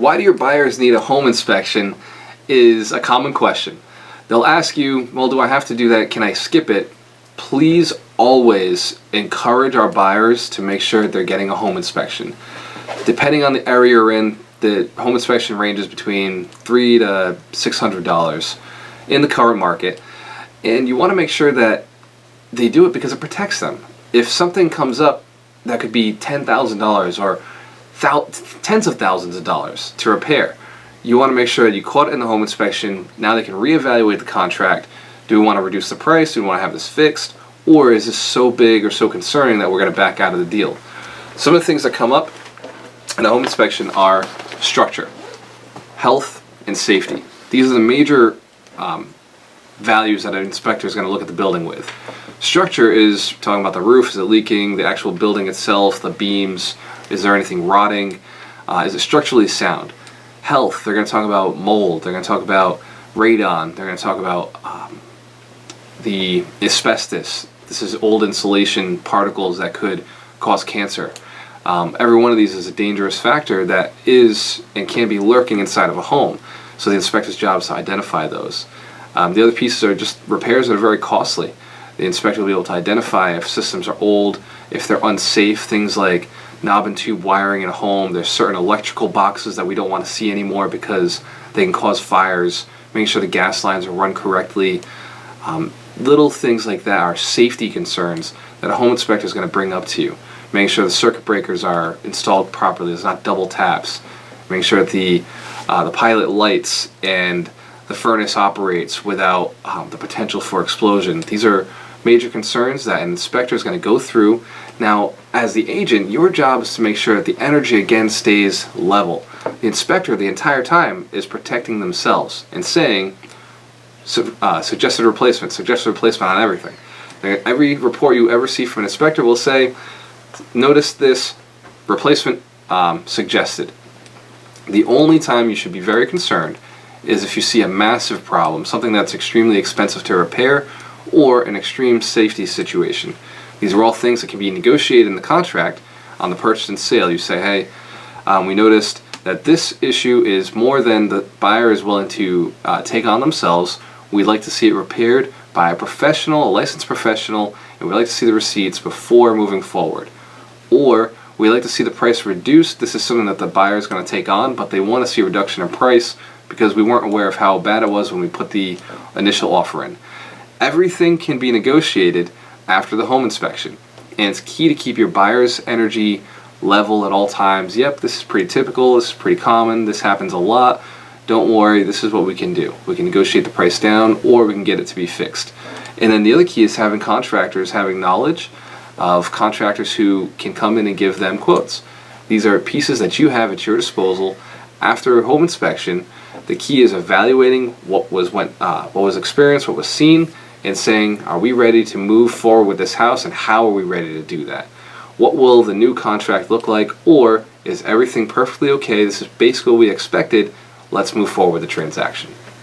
Why do your buyers need a home inspection is a common question. They'll ask you, well, do I have to do that? Can I skip it? Please always encourage our buyers to make sure they're getting a home inspection. Depending on the area you're in, the home inspection ranges between $300 to $600 in the current market. And you want to make sure that they do it because it protects them. If something comes up that could be $10,000 or tens of thousands of dollars to repair, you want to make sure that you caught it in the home inspection. Now they can reevaluate the contract. Do we want to reduce the price? Do we want to have this fixed? Or is this so big or so concerning that we're going to back out of the deal? Some of the things that come up in a home inspection are structure, health, and safety. These are the major values that an inspector is going to look at the building with. Structure is talking about the roof, is it leaking, the actual building itself, the beams, is there anything rotting, is it structurally sound? Health, they're going to talk about mold, they're going to talk about radon, they're going to talk about the asbestos. This is old insulation particles that could cause cancer. Every one of these is a dangerous factor that is and can be lurking inside of a home. So the inspector's job is to identify those. The other pieces are just repairs that are very costly. The inspector will be able to identify if systems are old, if they're unsafe, things like knob and tube wiring in a home. There's certain electrical boxes that we don't want to see anymore because they can cause fires, making sure the gas lines are run correctly. Little things like that are safety concerns that a home inspector is going to bring up to you. Making sure the circuit breakers are installed properly, there's not double taps. Making sure that the pilot lights and the furnace operates without the potential for explosion. These are major concerns that an inspector is going to go through. Now, as the agent, your job is to make sure that the energy again stays level. The inspector the entire time is protecting themselves and saying suggested replacement on everything. Every report you ever see from an inspector will say, notice this, replacement suggested. The only time you should be very concerned is if you see a massive problem, something that's extremely expensive to repair, or an extreme safety situation. These are all things that can be negotiated in the contract on the purchase and sale. You say, hey, we noticed that this issue is more than the buyer is willing to take on themselves. We'd like to see it repaired by a professional, a licensed professional, and we'd like to see the receipts before moving forward. Or we'd like to see the price reduced. This is something that the buyer is going to take on, but they want to see a reduction in price because we weren't aware of how bad it was when we put the initial offer in. Everything can be negotiated after the home inspection, and it's key to keep your buyer's energy level at all times. Yep, this is pretty typical, this is pretty common, this happens a lot. Don't worry, this is what we can do. We can negotiate the price down, or we can get it to be fixed. And then the other key is having contractors having knowledge of contractors who can come in and give them quotes. These are pieces that you have at your disposal after a home inspection. The key is evaluating what was experienced, what was seen, and saying, are we ready to move forward with this house, and how are we ready to do that? What will the new contract look like, or is everything perfectly okay? This is basically what we expected. Let's move forward with the transaction.